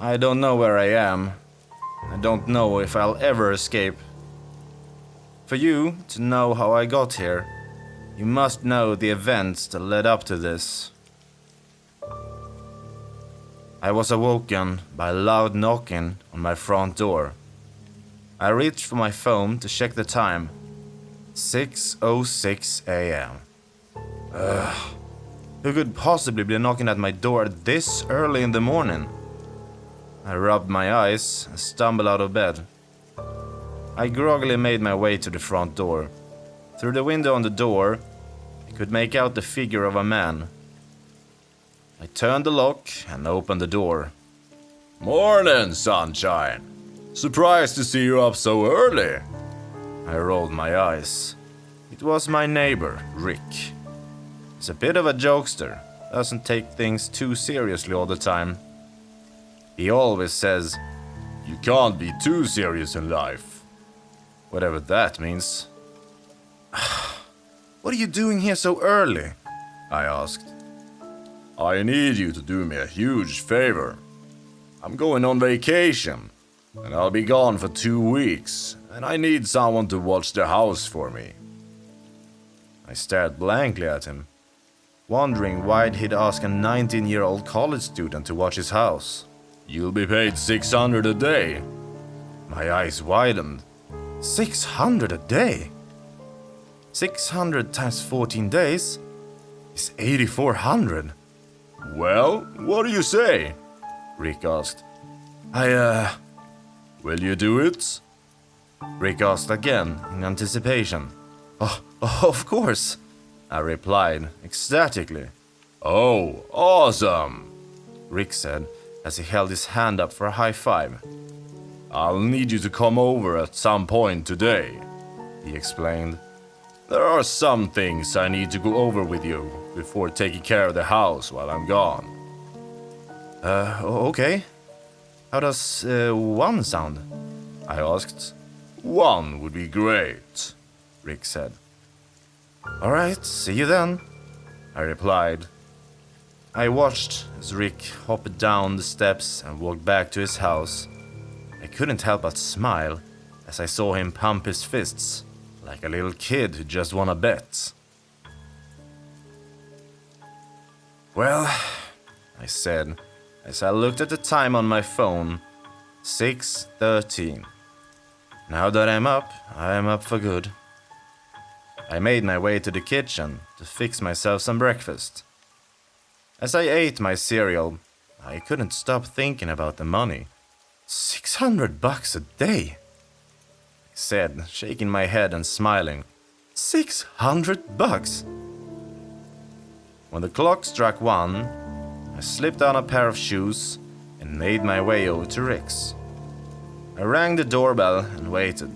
I don't know where I am. I don't know if I'll ever escape. For you to know how I got here, you must know the events that led up to this. I was awoken by loud knocking on my front door. I reached for my phone to check the time. 6:06 a.m. Who could possibly be knocking at my door this early in the morning? I rubbed my eyes and stumbled out of bed. I groggily made my way to the front door. Through the window on the door, I could make out the figure of a man. I turned the lock and opened the door. Morning, sunshine. Surprised to see you up so early. I rolled my eyes. It was my neighbor, Rick. He's a bit of a jokester, doesn't take things too seriously all the time. He always says, "You can't be too serious in life." whatever that means. What are you doing here so early? I asked. I need you to do me a huge favor. I'm going on vacation, and I'll be gone for 2 weeks, and I need someone to watch the house for me. I stared blankly at him, wondering why he'd ask a 19-year-old college student to watch his house. You'll be paid $600 a day. My eyes widened. 600 a day? 600 times 14 days is 8,400. Well, what do you say? Rick asked. Will you do it? Rick asked again in anticipation. Oh, of course, I replied ecstatically. Oh, awesome, Rick said as he held his hand up for a high five. I'll need you to come over at some point today, he explained. There are some things I need to go over with you before taking care of the house while I'm gone. Okay. How does one sound? I asked. 1 would be great, Rick said. All right, see you then, I replied. I watched as Rick hopped down the steps and walked back to his house. I couldn't help but smile as I saw him pump his fists like a little kid who just won a bet. Well, I said as I looked at the time on my phone, 6:13. Now that I'm up for good. I made my way to the kitchen to fix myself some breakfast. As I ate my cereal, I couldn't stop thinking about the money. $600 a day, I said, shaking my head and smiling. $600? When the clock struck 1, I slipped on a pair of shoes and made my way over to Rick's. I rang the doorbell and waited.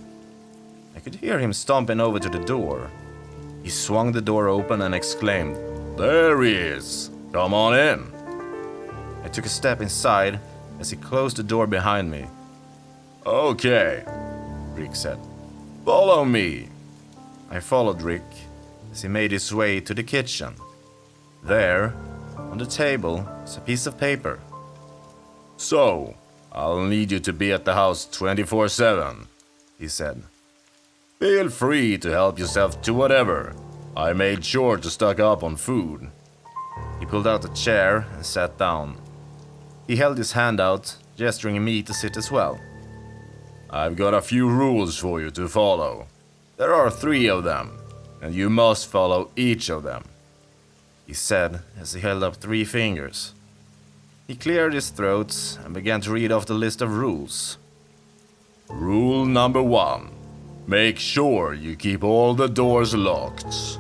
I could hear him stomping over to the door. He swung the door open and exclaimed, "There he is! Come on in!" I took a step inside as he closed the door behind me. "Okay," Rick said. "Follow me." I followed Rick as he made his way to the kitchen. There, on the table, was a piece of paper. "So, I'll need you to be at the house 24/7, he said. "Feel free to help yourself to whatever. I made sure to stock up on food." He pulled out a chair and sat down. He held his hand out, gesturing me to sit as well. "I've got a few rules for you to follow. There are 3 of them, and you must follow each of them," he said as he held up 3 fingers. He cleared his throat and began to read off the list of rules. Rule number 1. Make sure you keep all the doors locked.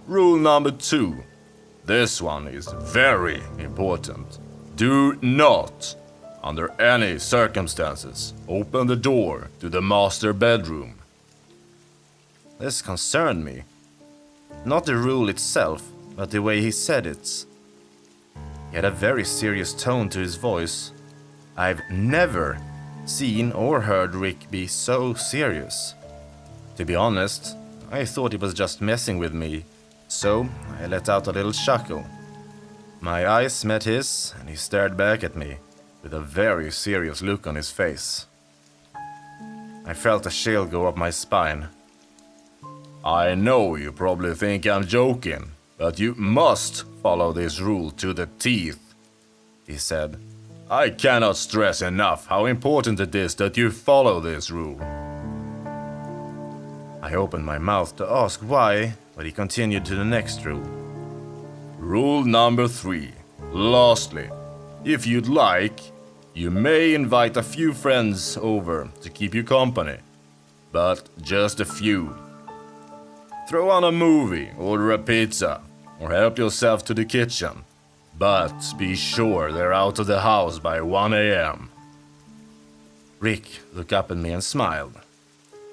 Rule number 2. This one is very important. Do not, under any circumstances, open the door to the master bedroom. This concerned me. Not the rule itself, but the way he said it. He had a very serious tone to his voice. I've never seen or heard Rick be so serious. To be honest, I thought he was just messing with me, so I let out a little chuckle. My eyes met his, and he stared back at me. with a very serious look on his face. I felt a chill go up my spine. I know you probably think I'm joking, but you must follow this rule to the teeth, he said. I cannot stress enough how important it is that you follow this rule. I opened my mouth to ask why, but he continued to the next rule. Rule number 3. Lastly, if you'd like, you may invite a few friends over to keep you company, but just a few. Throw on a movie, order a pizza, or help yourself to the kitchen, but be sure they're out of the house by 1 a.m. Rick looked up at me and smiled.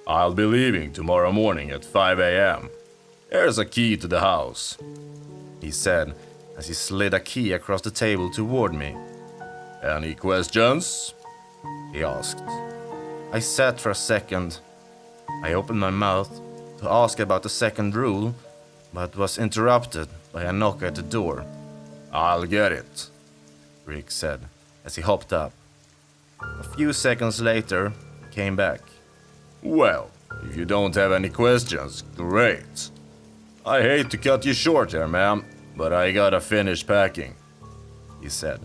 I'll be leaving tomorrow morning at 5 a.m. Here's a key to the house, he said as he slid a key across the table toward me. Any questions? He asked. I sat for a second. I opened my mouth to ask about the second rule, but was interrupted by a knock at the door. I'll get it, Rick said as he hopped up. A few seconds later, he came back. Well, if you don't have any questions, great. I hate to cut you short here, ma'am, but I gotta finish packing, he said.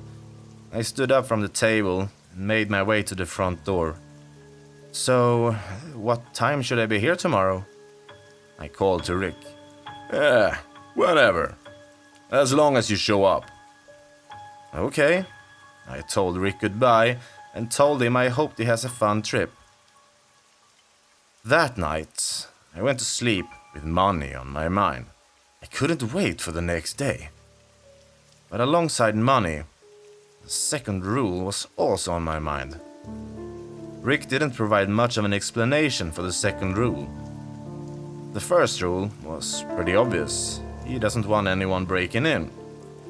I stood up from the table and made my way to the front door. So, what time should I be here tomorrow? I called to Rick. Whenever. As long as you show up. Okay. I told Rick goodbye and told him I hoped he has a fun trip. That night, I went to sleep with money on my mind. I couldn't wait for the next day. But alongside money, the second rule was also on my mind. Rick didn't provide much of an explanation for the second rule. The first rule was pretty obvious. He doesn't want anyone breaking in.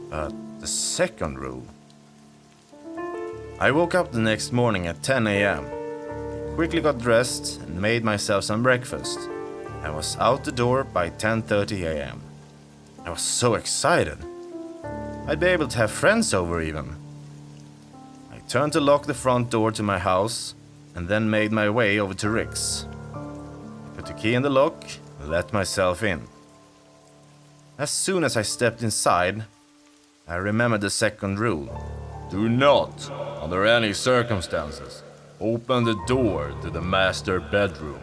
But the second rule... I woke up the next morning at 10 a.m. Quickly got dressed and made myself some breakfast. I was out the door by 10:30 a.m. I was so excited. I'd be able to have friends over even. I turned to lock the front door to my house and then made my way over to Rick's. I put the key in the lock and let myself in. As soon as I stepped inside, I remembered the second rule. Do not, under any circumstances, open the door to the master bedroom.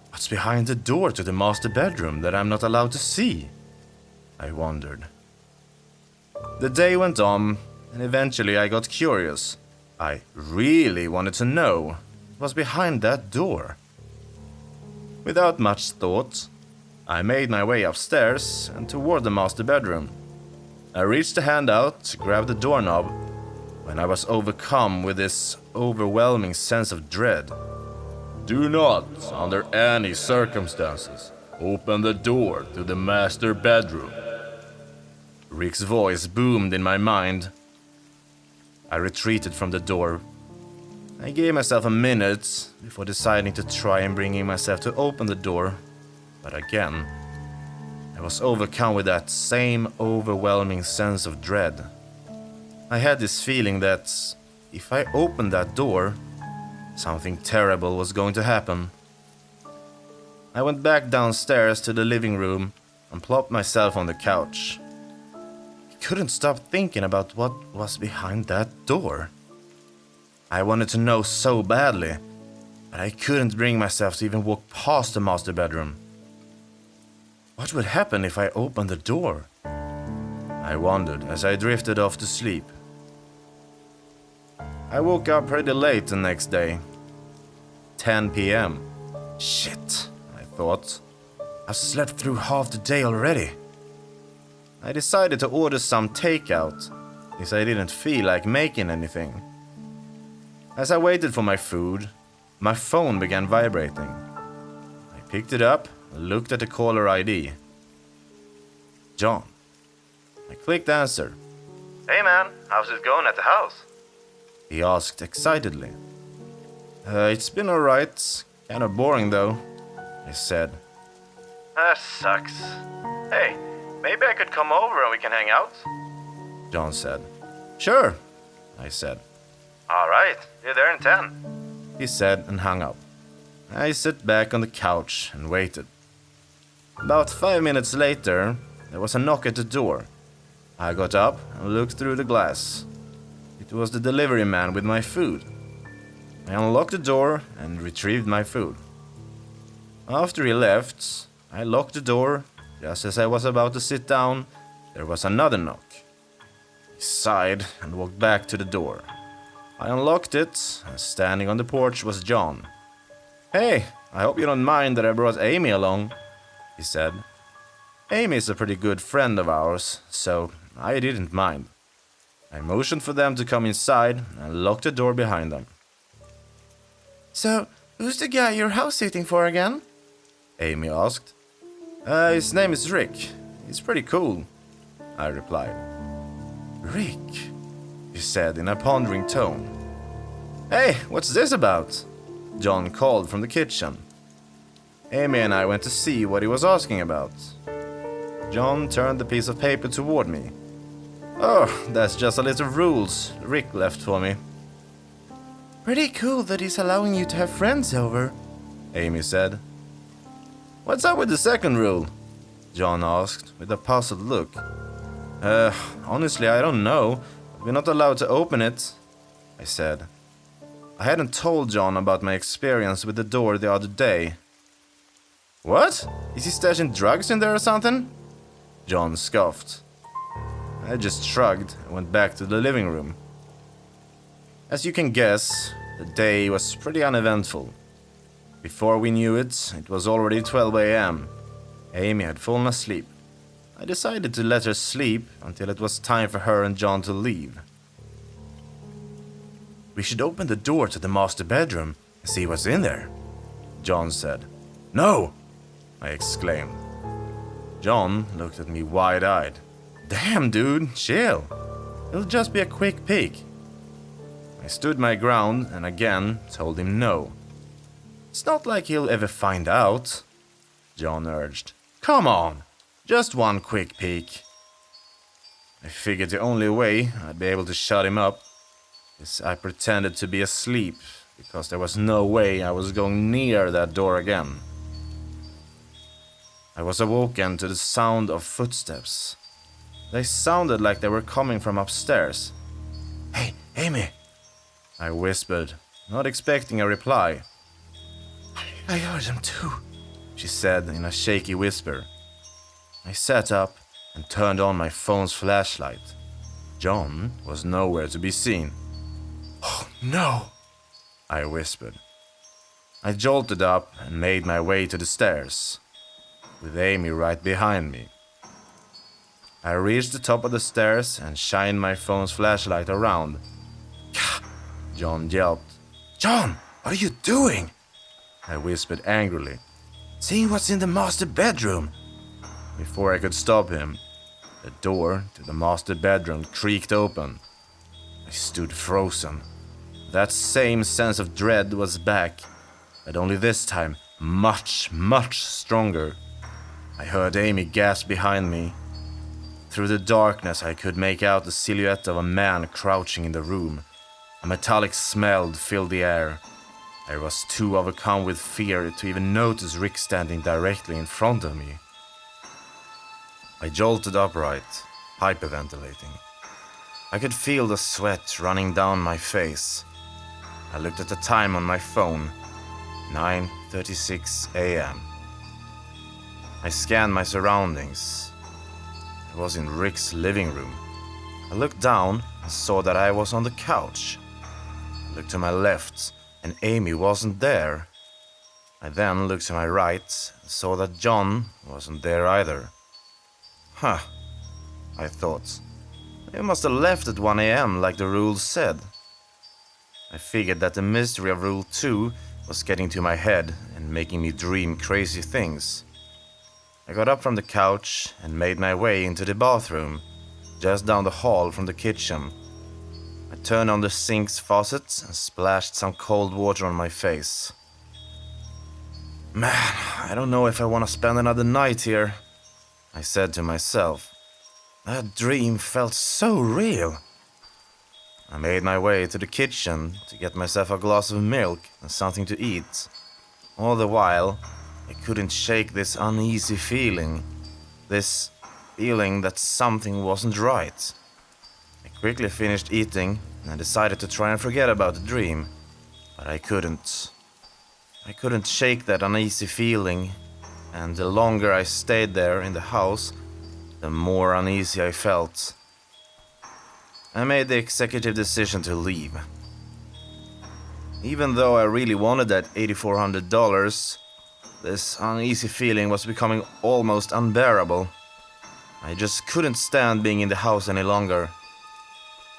What's behind the door to the master bedroom that I'm not allowed to see? I wondered. The day went on, and eventually I got curious. I really wanted to know what was behind that door. Without much thought, I made my way upstairs and toward the master bedroom. I reached a hand out to grab the doorknob when I was overcome with this overwhelming sense of dread. Do not, under any circumstances, open the door to the master bedroom. Rick's voice boomed in my mind. I retreated from the door. I gave myself a minute before deciding to try and bringing myself to open the door. But again, I was overcome with that same overwhelming sense of dread. I had this feeling that if I opened that door, something terrible was going to happen. I went back downstairs to the living room and plopped myself on the couch. I couldn't stop thinking about what was behind that door. I wanted to know so badly, but I couldn't bring myself to even walk past the master bedroom. What would happen if I opened the door? I wondered as I drifted off to sleep. I woke up pretty late the next day. 10 p.m. Shit, I thought. I've slept through half the day already. I decided to order some takeout, since I didn't feel like making anything. As I waited for my food, my phone began vibrating. I picked it up and looked at the caller ID. John. I clicked answer. Hey man, how's it going at the house? He asked excitedly. It's been alright. Kinda boring though, I said. That sucks. Hey, maybe I could come over and we can hang out? John said. Sure, I said. All right, be there in 10, he said and hung up. I sat back on the couch and waited. About 5 minutes later, there was a knock at the door. I got up and looked through the glass. It was the delivery man with my food. I unlocked the door and retrieved my food. After he left, I locked the door. Just as I was about to sit down, there was another knock. He sighed and walked back to the door. I unlocked it, and standing on the porch was John. Hey, I hope you don't mind that I brought Amy along, he said. Amy is a pretty good friend of ours, so I didn't mind. I motioned for them to come inside and locked the door behind them. So, who's the guy you're house-sitting for again? Amy asked. His name is Rick. He's pretty cool, I replied. Rick, she said in a pondering tone. Hey, what's this about? John called from the kitchen. Amy and I went to see what he was asking about. John turned the piece of paper toward me. Oh, that's just a list of rules Rick left for me. Pretty cool that he's allowing you to have friends over, Amy said. What's up with the second rule? John asked with a puzzled look. Honestly, I don't know. We're not allowed to open it, I said. I hadn't told John about my experience with the door the other day. What? Is he stashing drugs in there or something? John scoffed. I just shrugged and went back to the living room. As you can guess, the day was pretty uneventful. Before we knew it, it was already 12 a.m. Amy had fallen asleep. I decided to let her sleep until it was time for her and John to leave. We should open the door to the master bedroom and see what's in there, John said. No, I exclaimed. John looked at me wide-eyed. Damn, dude, chill. It'll just be a quick peek. I stood my ground and again told him no. It's not like he'll ever find out, John urged. Come on, just one quick peek. I figured the only way I'd be able to shut him up is I pretended to be asleep because there was no way I was going near that door again. I was awoken to the sound of footsteps. They sounded like they were coming from upstairs. Hey, Amy, I whispered, not expecting a reply. I heard them too, she said in a shaky whisper. I sat up and turned on my phone's flashlight. John was nowhere to be seen. Oh no, I whispered. I jolted up and made my way to the stairs, with Amy right behind me. I reached the top of the stairs and shined my phone's flashlight around. Gah! John yelped. John, what are you doing? I whispered angrily. Seeing what's in the master bedroom. Before I could stop him, the door to the master bedroom creaked open. I stood frozen. That same sense of dread was back, but only this time much, much stronger. I heard Amy gasp behind me. Through the darkness I could make out the silhouette of a man crouching in the room. A metallic smell filled the air. I was too overcome with fear to even notice Rick standing directly in front of me. I jolted upright, hyperventilating. I could feel the sweat running down my face. I looked at the time on my phone, 9:36 a.m. I scanned my surroundings. I was in Rick's living room. I looked down and saw that I was on the couch. I looked to my left and Amy wasn't there. I then looked to my right and saw that John wasn't there either. Huh, I thought. They must have left at 1 a.m. like the rules said. I figured that the mystery of Rule 2 was getting to my head and making me dream crazy things. I got up from the couch and made my way into the bathroom, just down the hall from the kitchen. I turned on the sink's faucet and splashed some cold water on my face. Man, I don't know if I want to spend another night here, I said to myself. That dream felt so real. I made my way to the kitchen to get myself a glass of milk and something to eat. All the while, I couldn't shake this uneasy feeling. This feeling that something wasn't right. I quickly finished eating and I decided to try and forget about the dream, but I couldn't. I couldn't shake that uneasy feeling, and the longer I stayed there in the house, the more uneasy I felt. I made the executive decision to leave. Even though I really wanted that $8,400, this uneasy feeling was becoming almost unbearable. I just couldn't stand being in the house any longer.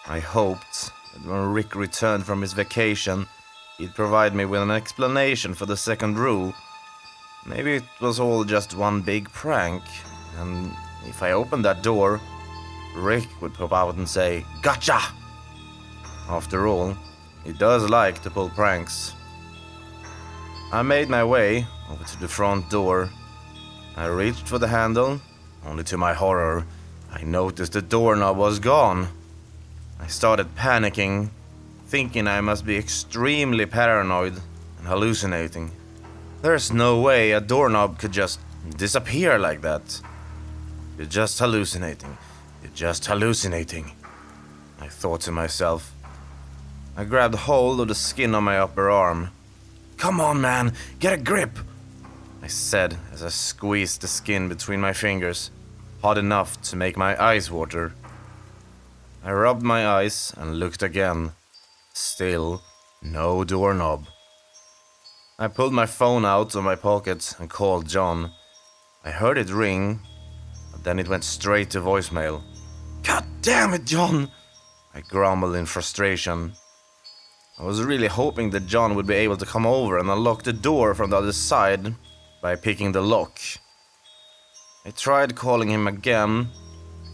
I hoped that when Rick returned from his vacation, he'd provide me with an explanation for the second rule. Maybe it was all just one big prank, and if I opened that door, Rick would pop out and say, "Gotcha!" After all, he does like to pull pranks. I made my way over to the front door. I reached for the handle, only to my horror, I noticed the doorknob was gone. I started panicking, thinking I must be extremely paranoid and hallucinating. There's no way a doorknob could just disappear like that. You're just hallucinating. You're just hallucinating, I thought to myself. I grabbed hold of the skin on my upper arm. "Come on, man, get a grip," I said as I squeezed the skin between my fingers, hard enough to make my eyes water. I rubbed my eyes and looked again. Still, no doorknob. I pulled my phone out of my pocket and called John. I heard it ring, but then it went straight to voicemail. "God damn it, John!" I grumbled in frustration. I was really hoping that John would be able to come over and unlock the door from the other side by picking the lock. I tried calling him again,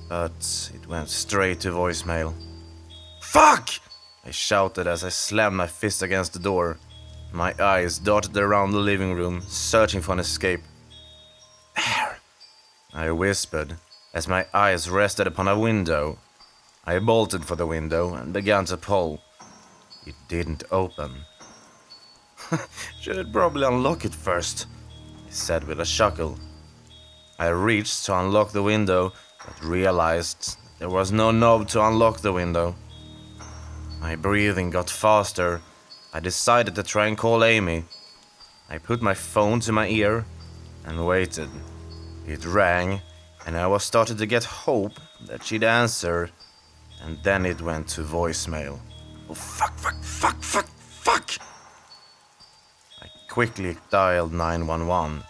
but it went straight to voicemail. "Fuck!" I shouted as I slammed my fist against the door. My eyes darted around the living room, searching for an escape. "There," I whispered as my eyes rested upon a window. I bolted for the window and began to pull. It didn't open. "Should probably unlock it first," I said with a chuckle. I reached to unlock the window, but realized there was no knob to unlock the window. My breathing got faster. I decided to try and call Amy. I put my phone to my ear and waited. It rang, and I was starting to get hope that she'd answer, and then it went to voicemail. Oh, fuck. I quickly dialed 911.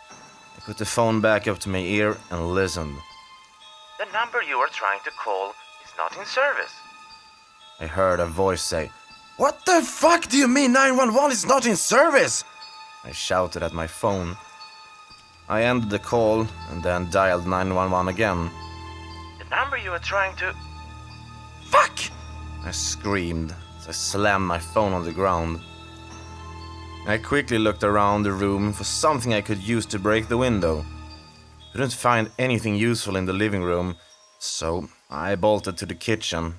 I put the phone back up to my ear and listened. "The number you are trying to call is not in service," I heard a voice say. "What the fuck do you mean 911 is not in service?" I shouted at my phone. I ended the call and then dialed 911 again. "The number you are trying to..." "Fuck!" I screamed as I slammed my phone on the ground. I quickly looked around the room for something I could use to break the window. Couldn't find anything useful in the living room, so I bolted to the kitchen.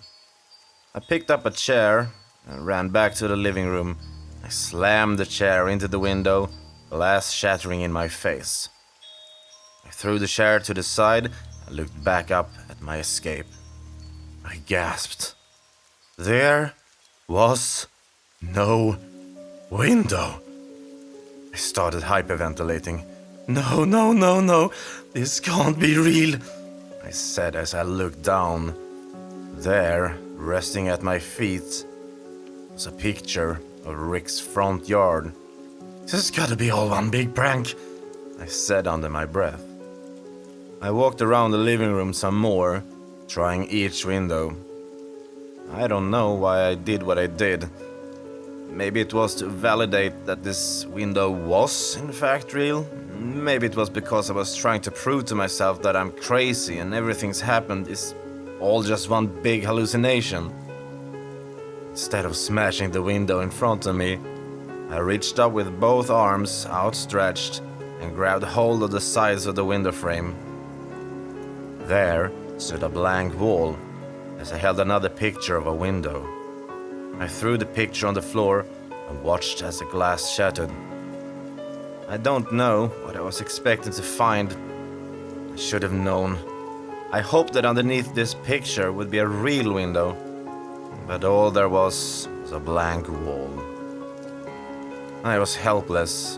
I picked up a chair and ran back to the living room. I slammed the chair into the window, glass shattering in my face. I threw the chair to the side and looked back up at my escape. I gasped. There was no window. I started hyperventilating. No, this can't be real, I said as I looked down. There, resting at my feet, was a picture of Rick's front yard. This has gotta be all one big prank, I said under my breath. I walked around the living room some more, trying each window. I don't know why I did what I did. Maybe it was to validate that this window was in fact real. Maybe it was because I was trying to prove to myself that I'm crazy and everything's happened is all just one big hallucination. Instead of smashing the window in front of me, I reached up with both arms outstretched and grabbed hold of the sides of the window frame. There stood a blank wall as I held another picture of a window. I threw the picture on the floor and watched as the glass shattered. I don't know what I was expecting to find. I should have known. I hoped that underneath this picture would be a real window, but all there was a blank wall. I was helpless.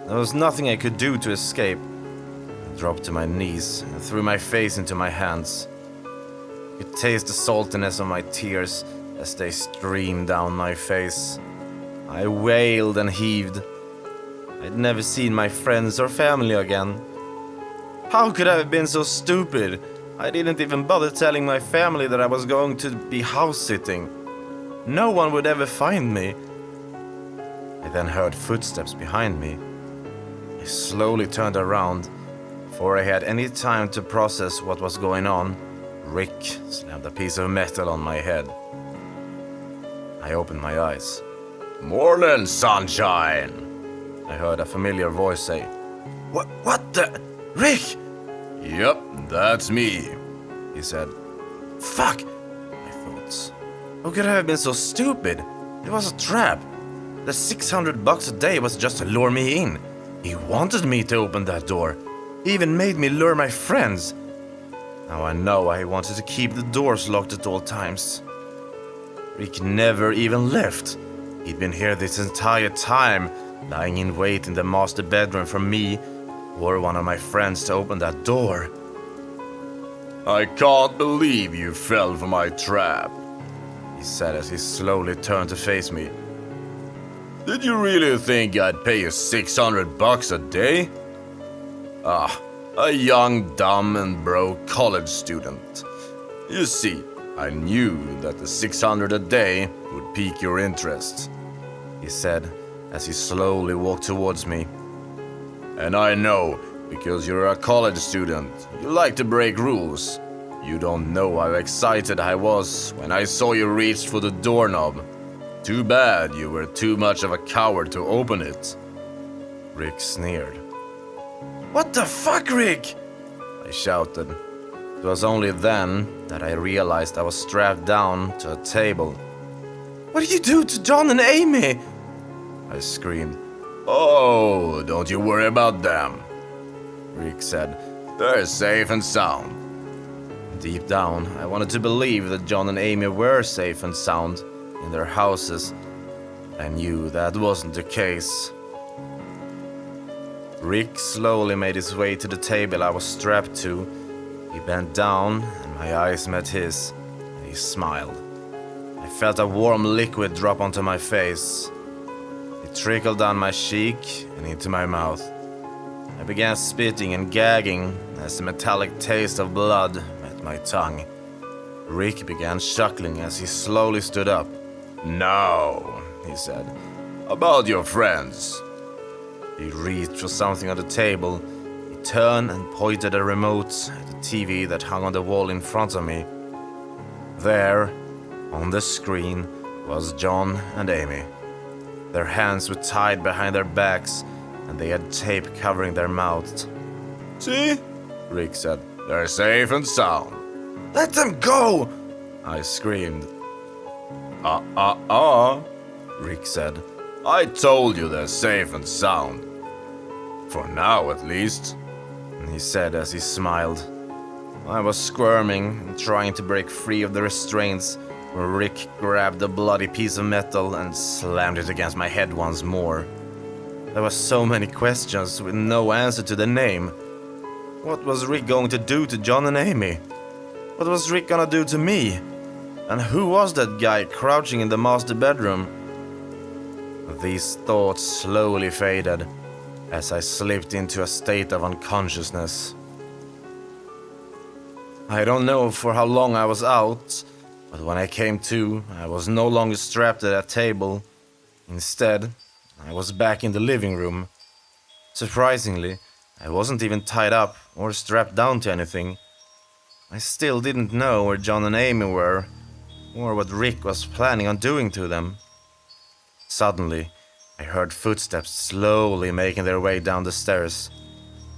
There was nothing I could do to escape. I dropped to my knees and threw my face into my hands. I could taste the saltiness of my tears as they streamed down my face. I wailed and heaved. I'd never seen my friends or family again. How could I have been so stupid? I didn't even bother telling my family that I was going to be house-sitting. No one would ever find me. I then heard footsteps behind me. I slowly turned around. Before I had any time to process what was going on, Rick slammed a piece of metal on my head. I opened my eyes. Morning, sunshine! I heard a familiar voice say, What the? Rick! Yep, that's me, he said. Fuck! I thought. How could I have been so stupid? It was a trap. The $600 a day was just to lure me in. He wanted me to open that door. He even made me lure my friends. Now I know I wanted to keep the doors locked at all times. Rick never even left. He'd been here this entire time, lying in wait in the master bedroom for me or one of my friends to open that door. I can't believe you fell for my trap, he said as he slowly turned to face me. Did you really think I'd pay you $600 a day? A young, dumb and broke college student. You see, I knew that the $600 a day would pique your interest, he said as he slowly walked towards me. And I know, because you're a college student, you like to break rules. You don't know how excited I was when I saw you reach for the doorknob. Too bad you were too much of a coward to open it. Rick sneered. What the fuck, Rick? I shouted. It was only then that I realized I was strapped down to a table. What did you do to John and Amy? I screamed. Oh, don't you worry about them, Rick said. They're safe and sound. Deep down, I wanted to believe that John and Amy were safe and sound in their houses. I knew that wasn't the case. Rick slowly made his way to the table I was strapped to. He bent down and my eyes met his, and he smiled. I felt a warm liquid drop onto my face. It trickled down my cheek and into my mouth. I began spitting and gagging as the metallic taste of blood met my tongue. Rick began chuckling as he slowly stood up. Now, he said, about your friends. He reached for something on the table. He turned and pointed a remote at the TV that hung on the wall in front of me. There, on the screen, was John and Amy. Their hands were tied behind their backs, and they had tape covering their mouths. See? Rick said. They're safe and sound. Let them go! I screamed. Rick said. I told you they're safe and sound. For now, at least, he said as he smiled. I was squirming and trying to break free of the restraints when Rick grabbed a bloody piece of metal and slammed it against my head once more. There were so many questions with no answer to the name. What was Rick going to do to John and Amy? What was Rick gonna do to me? And who was that guy crouching in the master bedroom? These thoughts slowly faded as I slipped into a state of unconsciousness. I don't know for how long I was out, but when I came to, I was no longer strapped to that table. Instead, I was back in the living room. Surprisingly, I wasn't even tied up or strapped down to anything. I still didn't know where John and Amy were, or what Rick was planning on doing to them. Suddenly, I heard footsteps slowly making their way down the stairs.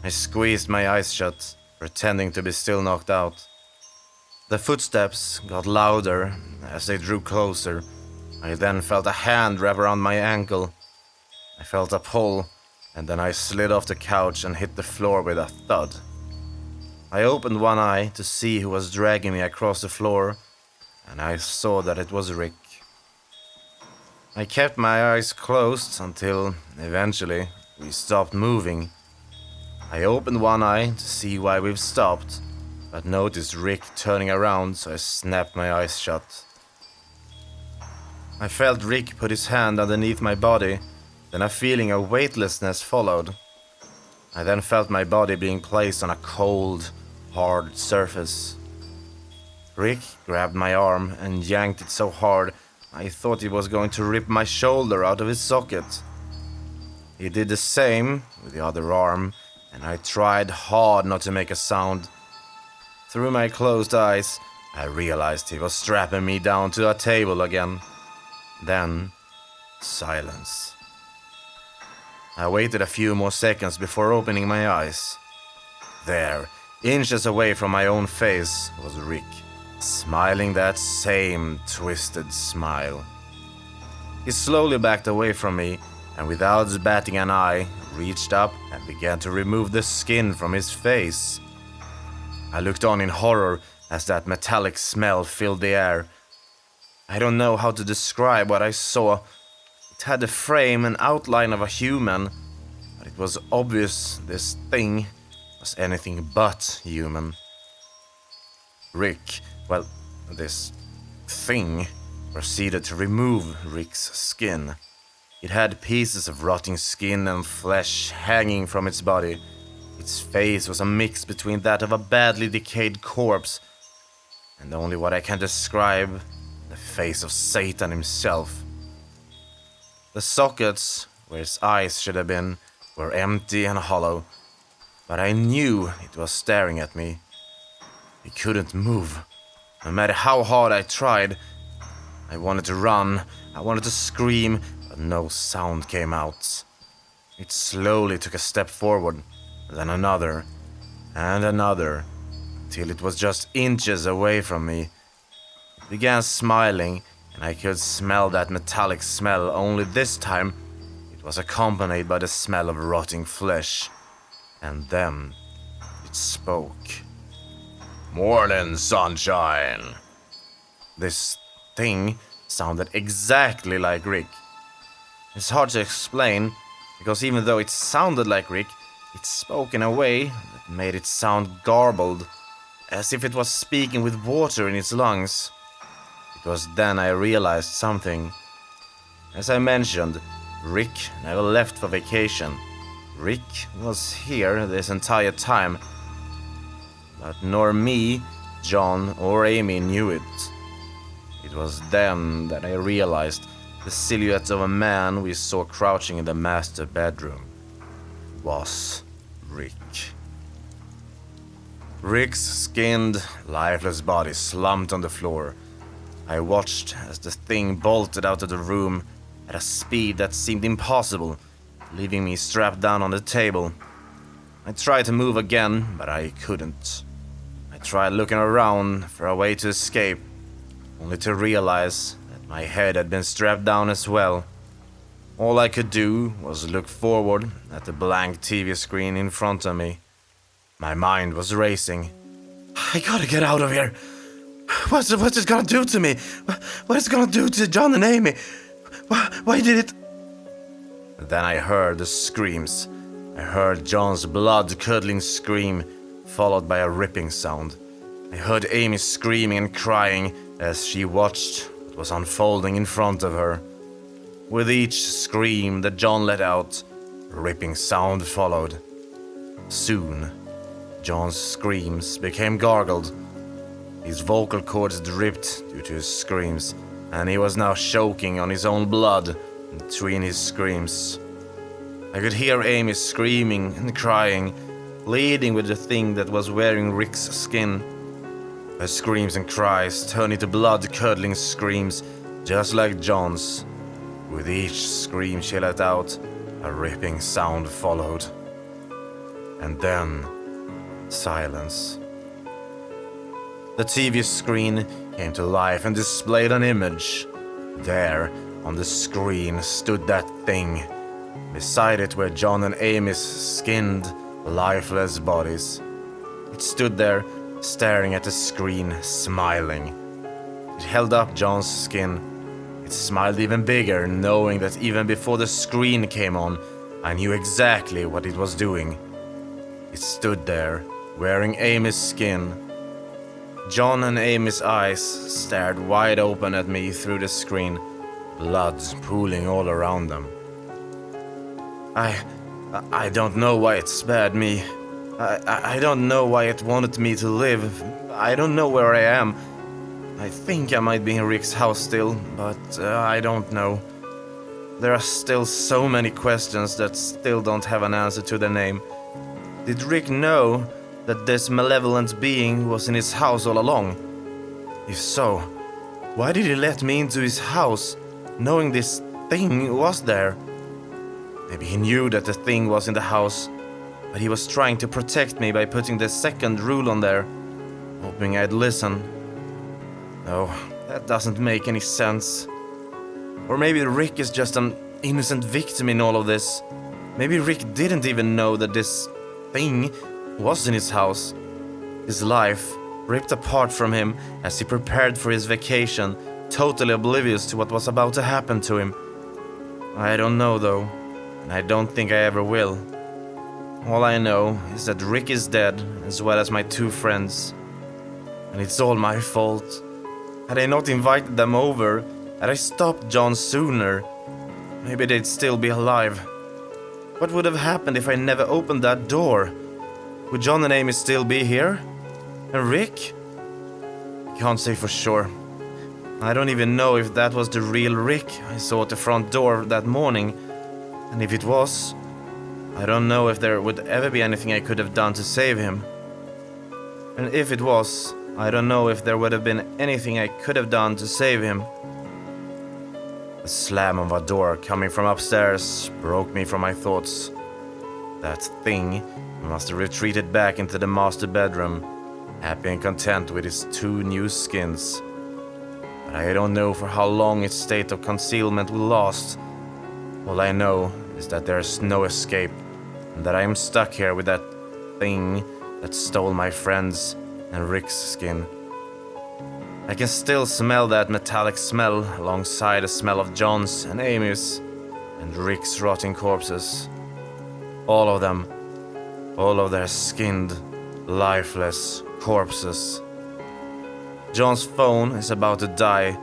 I squeezed my eyes shut, pretending to be still knocked out. The footsteps got louder as they drew closer. I then felt a hand wrap around my ankle. I felt a pull, and then I slid off the couch and hit the floor with a thud. I opened one eye to see who was dragging me across the floor, and I saw that it was Rick. I kept my eyes closed until, eventually, we stopped moving. I opened one eye to see why we've stopped, but noticed Rick turning around, so I snapped my eyes shut. I felt Rick put his hand underneath my body, then a feeling of weightlessness followed. I then felt my body being placed on a cold, hard surface. Rick grabbed my arm and yanked it so hard I thought he was going to rip my shoulder out of his socket. He did the same with the other arm, and I tried hard not to make a sound. Through my closed eyes, I realized he was strapping me down to a table again. Then, silence. I waited a few more seconds before opening my eyes. There, inches away from my own face, was Rick, smiling that same twisted smile. He slowly backed away from me, and without batting an eye, reached up and began to remove the skin from his face. I looked on in horror as that metallic smell filled the air. I don't know how to describe what I saw. It had the frame and outline of a human, but it was obvious this thing was anything but human. This thing proceeded to remove Rick's skin. It had pieces of rotting skin and flesh hanging from its body. Its face was a mix between that of a badly decayed corpse and only what I can describe, the face of Satan himself. The sockets, where its eyes should have been, were empty and hollow, but I knew it was staring at me. It couldn't move. No matter how hard I tried, I wanted to run, I wanted to scream, but no sound came out. It slowly took a step forward, then another, and another, till it was just inches away from me. It began smiling, and I could smell that metallic smell, only this time it was accompanied by the smell of rotting flesh. And then it spoke. "Morning, sunshine." This thing sounded exactly like Rick. It's hard to explain, because even though it sounded like Rick, it spoke in a way that made it sound garbled, as if it was speaking with water in its lungs. It was then I realized something. As I mentioned, Rick never left for vacation. Rick was here this entire time. But nor me, John, or Amy knew it. It was then that I realized the silhouette of a man we saw crouching in the master bedroom was Rick. Rick's skinned, lifeless body slumped on the floor. I watched as the thing bolted out of the room at a speed that seemed impossible, leaving me strapped down on the table. I tried to move again, but I couldn't. I tried looking around for a way to escape, only to realize that my head had been strapped down as well. All I could do was look forward at the blank TV screen in front of me. My mind was racing. I gotta get out of here. What's it gonna do to me? What is it gonna do to John and Amy? Why did it? Then I heard the screams. I heard John's blood-curdling scream, followed by a ripping sound. I heard Amy screaming and crying as she watched what was unfolding in front of her. With each scream that John let out, a ripping sound followed. Soon, John's screams became gargled. His vocal cords dripped due to his screams, and he was now choking on his own blood between his screams. I could hear Amy screaming and crying, pleading with the thing that was wearing Rick's skin. Her screams and cries turned into blood-curdling screams, just like John's. With each scream she let out, a ripping sound followed. And then, silence. The TV screen came to life and displayed an image. There, on the screen, stood that thing. Beside it were John and Amy's skinned, lifeless bodies. It stood there, staring at the screen, smiling. It held up John's skin. It smiled even bigger, knowing that even before the screen came on, I knew exactly what it was doing. It stood there, wearing Amy's skin. John and Amy's eyes stared wide open at me through the screen, blood pooling all around them. I don't know why it spared me. I don't know why it wanted me to live. I don't know where I am. I think I might be in Rick's house still, but I don't know. There are still so many questions that still don't have an answer to their name. Did Rick know that this malevolent being was in his house all along? If so, why did he let me into his house, knowing this thing was there? Maybe he knew that the thing was in the house, but he was trying to protect me by putting the second rule on there, hoping I'd listen. No, that doesn't make any sense. Or maybe Rick is just an innocent victim in all of this. Maybe Rick didn't even know that this thing was in his house. His life ripped apart from him as he prepared for his vacation, totally oblivious to what was about to happen to him. I don't know though, and I don't think I ever will. All I know is that Rick is dead, as well as my two friends. And it's all my fault. Had I not invited them over, had I stopped John sooner, maybe they'd still be alive. What would have happened if I never opened that door? Would John and Amy still be here? And Rick? Can't say for sure. I don't even know if that was the real Rick I saw at the front door that morning. And if it was, I don't know if there would ever be anything I could have done to save him. And if it was, I don't know if there would have been anything I could have done to save him. The slam of a door coming from upstairs broke me from my thoughts. That thing must have retreated back into the master bedroom, happy and content with his two new skins. But I don't know for how long its state of concealment will last. All I know is that there's no escape, and that I am stuck here with that thing that stole my friends and Rick's skin. I can still smell that metallic smell alongside the smell of John's and Amy's and Rick's rotting corpses. All of them. All of their skinned, lifeless corpses. John's phone is about to die,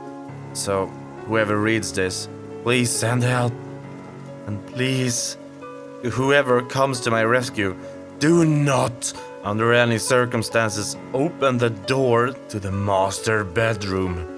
so whoever reads this, please send help. And please, whoever comes to my rescue, do not, under any circumstances, open the door to the master bedroom.